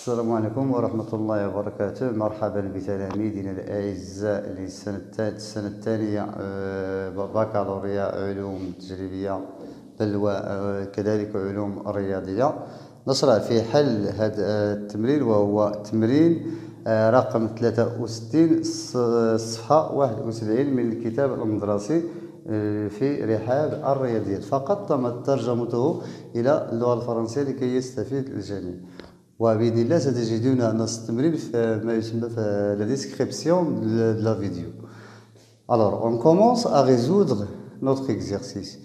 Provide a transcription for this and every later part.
السلام عليكم ورحمة الله وبركاته. مرحبا بتلاميذنا الأعزاء للسنة الثانية بكالوريا علوم تجريبية بل وكذلك علوم رياضية. نشرع في حل هذا التمرين وهو تمرين رقم 63 صفحة 71 من الكتاب المدرسي في رحاب الرياضيات. فقط تم ترجمته إلى اللغة الفرنسية لكي يستفيد الجميع. وبإذن الله ستجدون نص التمرين في ما يسمى في la description de la vidéo. Alors, on commence à résoudre notre exercice.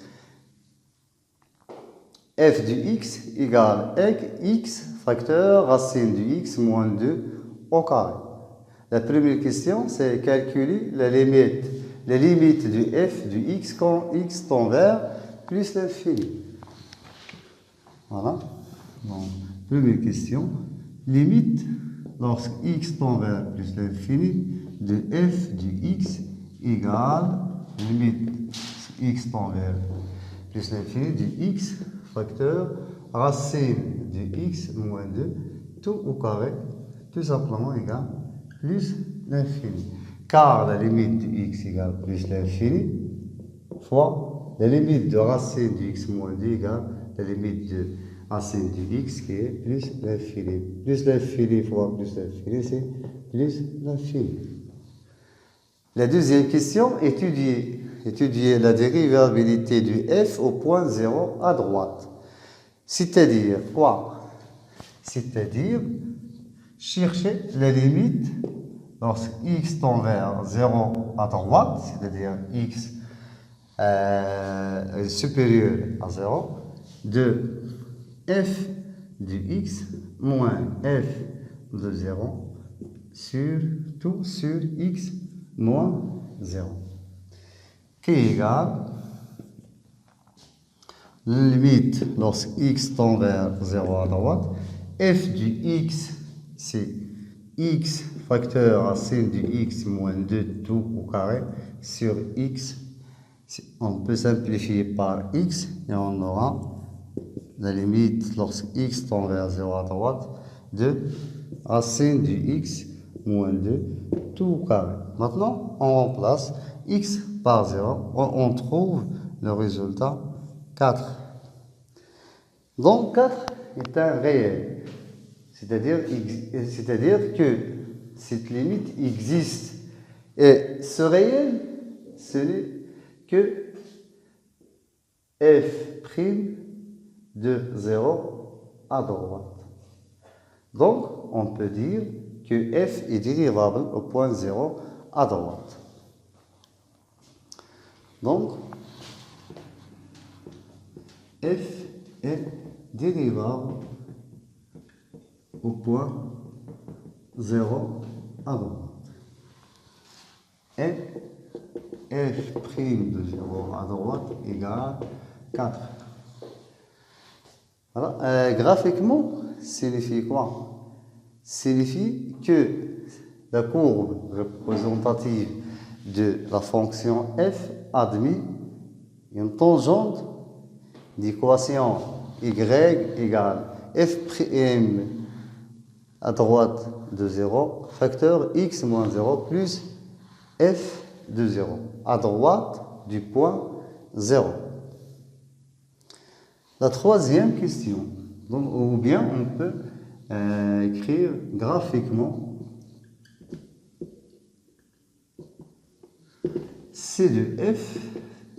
f du x égale x facteur racine du x moins 2 au carré. La première question, c'est calculer la limite du f du x quand x tend vers plus l'infini. Voilà. Donc, première question, limite lorsque x tend vers plus l'infini de f du x égale limite x tend vers plus l'infini du x facteur racine du x moins 2 tout au carré tout simplement égale plus l'infini. Car la limite du x égale plus l'infini fois la limite de racine du x moins 2 égale la limite de racine du x qui est plus l'infini. Plus l'infini fois plus l'infini, c'est plus l'infini. La deuxième question, étudier la dérivabilité du f au point 0 à droite. C'est-à-dire quoi? C'est-à-dire chercher la limite lorsque x tend vers 0 à droite, c'est-à-dire x supérieur à 0, de f du x moins f de 0 sur x moins 0 qui est égal limite lorsque x tend vers 0 à droite, f du x c'est x facteur racine du x moins 2 tout au carré sur x. On peut simplifier par x et on aura la limite lorsque x tend vers 0 à droite de racine du x moins 2 tout au carré. Maintenant, on remplace x par 0. On trouve le résultat 4. Donc 4 est un réel. C'est-à-dire que cette limite existe. Et ce réel, ce n'est que f' de 0 à droite. Donc, on peut dire que f est dérivable au point 0 à droite. Donc, f est dérivable au point 0 à droite. Et f' de 0 à droite égale 4. Voilà. Graphiquement, signifie quoi? Signifie que la courbe représentative de la fonction f admet une tangente d'équation y égale f' à droite de 0 facteur x moins 0 plus f de 0 à droite du point 0. La troisième question, donc, ou bien on peut écrire graphiquement C de f,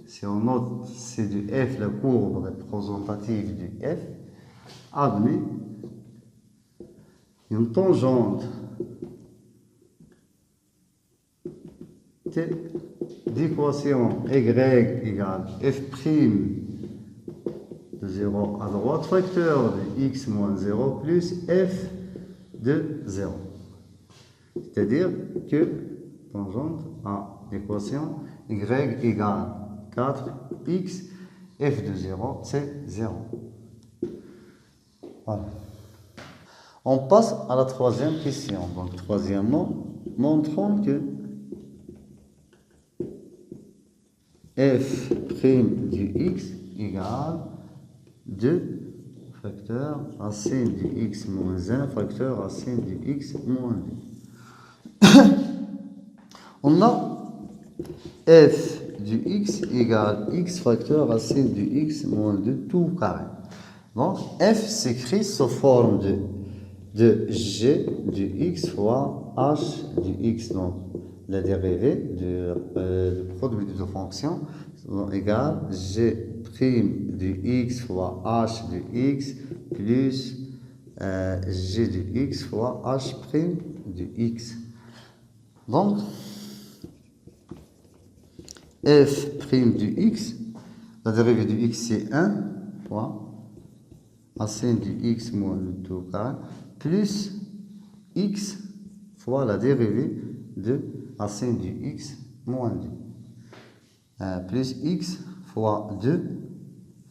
si on note C de f, la courbe représentative du f, admet une tangente d'équation y égale f' de 0 à droite, facteur de x moins 0 plus f de 0. C'est-à-dire que tangente à l'équation y égale 4x, f de 0 c'est 0. Voilà. On passe à la troisième question. Donc, troisièmement, montrons que f' du x égale 2 facteur racine du x moins 1, facteur racine du x moins 2. On a f du x égale x facteur racine du x moins 2 tout carré. Donc, f s'écrit sous forme de g du x fois h du x. Donc, la dérivée du produit de deux fonctions égale g' du x fois h du x plus g du x fois h' du x. Donc, f' du x, la dérivée du x c'est 1 fois racine du x moins le tout carré plus x fois la dérivée de racine du x moins 2 plus x fois 2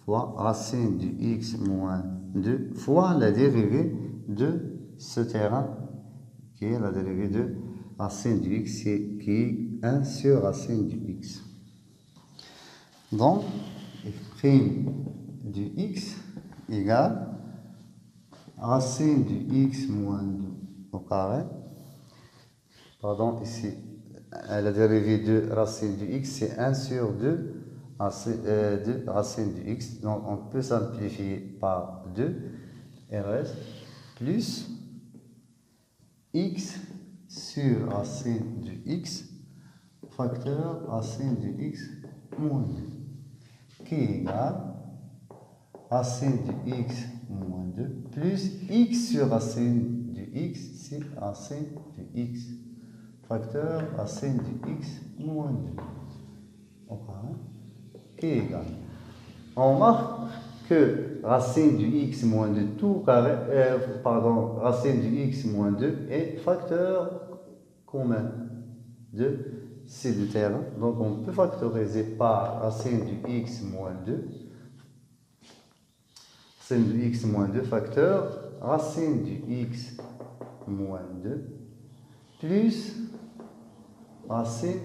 fois racine du x moins 2 fois la dérivée de ce terrain qui est la dérivée de racine du x qui est 1 sur racine du x. Donc, f' du x égale racine du x moins 2 au carré. Pardon, ici, la dérivée de racine du x, c'est 1 sur 2 de racine du x. Donc, on peut simplifier par 2 et reste plus x sur racine du x facteur racine du x moins 2 qui est égal racine du x moins 2 plus x sur racine du x, c'est racine du x facteur racine du x moins 2 au carré qui est égal. On remarque que racine du x moins 2 tout carré, racine du x moins 2 est facteur commun de ces deux termes. Donc on peut factoriser par racine du x moins 2. Racine du x moins 2 facteur racine du x moins 2 plus racine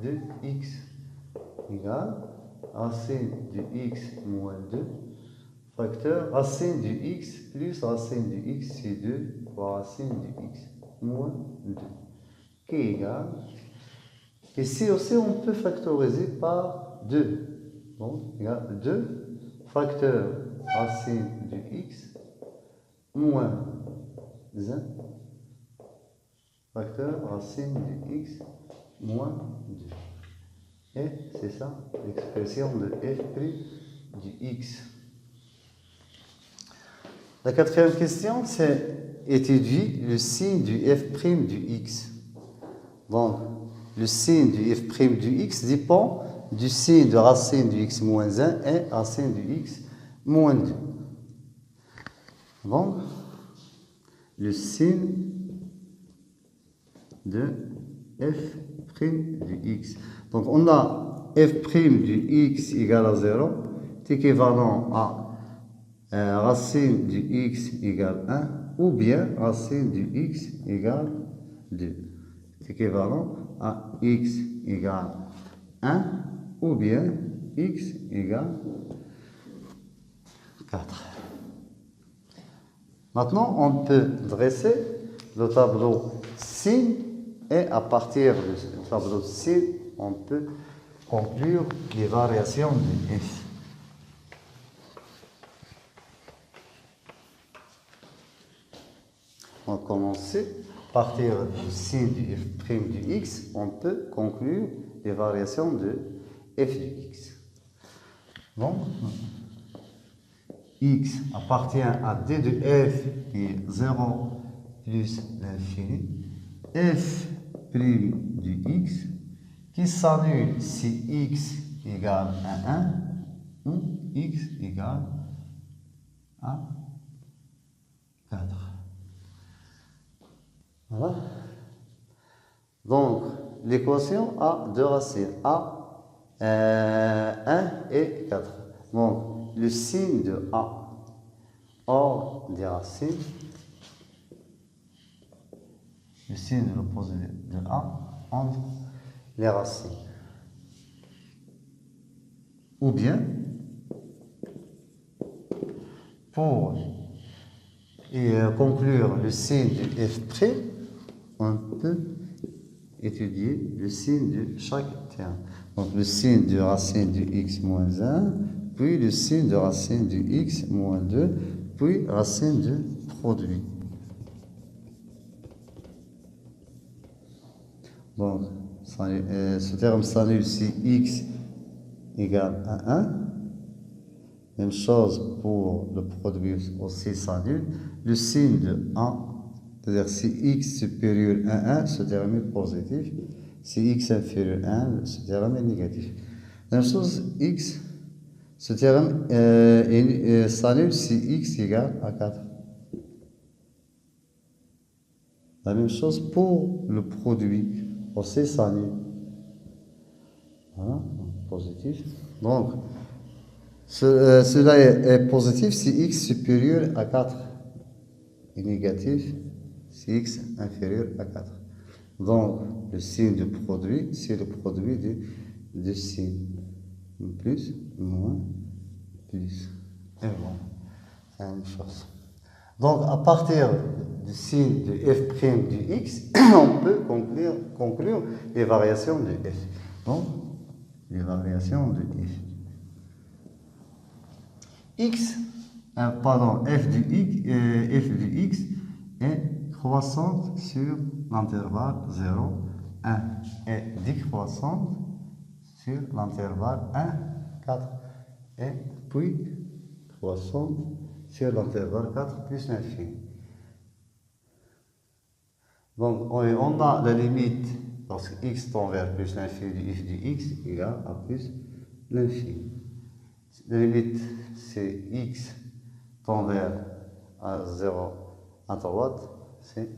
de x égale racine du x moins 2 facteur racine du x plus racine du x, c'est 2 fois racine du x moins 2 qui est égal. Ici aussi on peut factoriser par 2. Donc égal 2 facteur racine du x moins 1 facteur racine du x moins 2. Et c'est ça l'expression de f' du x. La quatrième question, c'est étudier le signe du f' du x. Donc, le signe du f' du x dépend du signe de racine du x moins 1 et racine du x moins 2. Donc, le signe de f' du x. Donc, on a f' du x égale à 0, c'est équivalent à racine du x égale 1, ou bien racine du x égale 2. C'est équivalent à x égale 1, ou bien x égale 4. Maintenant, on peut dresser le tableau signe et à partir du tableau signe, on peut conclure les variations de f. On va commencer à partir du signe du f' du x, on peut conclure les variations de f du x. Donc, x appartient à d de f qui est 0 plus l'infini, f' du x qui s'annule si x égale à 1 ou x égale à 4. Voilà. Donc, l'équation a deux racines, a 1 et 4. Donc, le signe de a hors des racines, le signe de l'opposé de a entre les racines. Ou bien, pour conclure le signe de f', on peut étudier le signe de chaque terme. Donc le signe de racine de x moins 1, puis le signe de racine de x moins 2, puis racine de produit. Donc, ce terme s'annule si x égale à 1. Même chose pour le produit aussi s'annule. Le signe de 1, c'est-à-dire si x supérieur à 1, ce terme est positif. Si x inférieur à 1, ce terme est négatif. Même chose, x, ce terme s'annule si x égale à 4. La même chose pour le produit aussi s'annule. Voilà, positif. Donc, cela est positif si x supérieur à 4 et négatif si x inférieur à 4. Donc, le signe de produit, c'est le produit de signes. Plus, moins, plus. Et bon, c'est la même chose. Donc, à partir du signe de f' du x, on peut conclure les variations de f. Donc, les variations de f. F du x est croissante sur l'intervalle 0, 1 et décroissante sur l'intervalle 1, 4 et puis croissante sur l'intervalle 4 plus l'infini. Donc on a la limite lorsque x tend vers plus l'infini du f du x égale à plus l'infini. La limite c'est x tend vers 0 à droite, c'est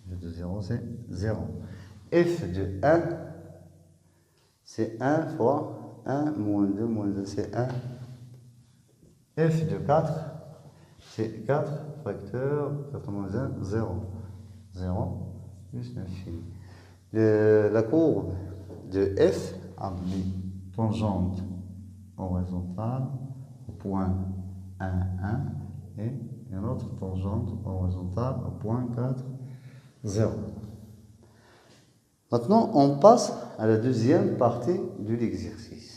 de 0, c'est 0. F de 1, c'est 1 fois 1 moins 2 moins 2, c'est 1. F de 4, c'est 4 facteur 4 moins 1, 0. 0 plus l'infini. La courbe de F a une tangente horizontale au point 1, 1 et une autre tangente horizontale au point 4, 0. Maintenant, on passe à la deuxième partie de l'exercice.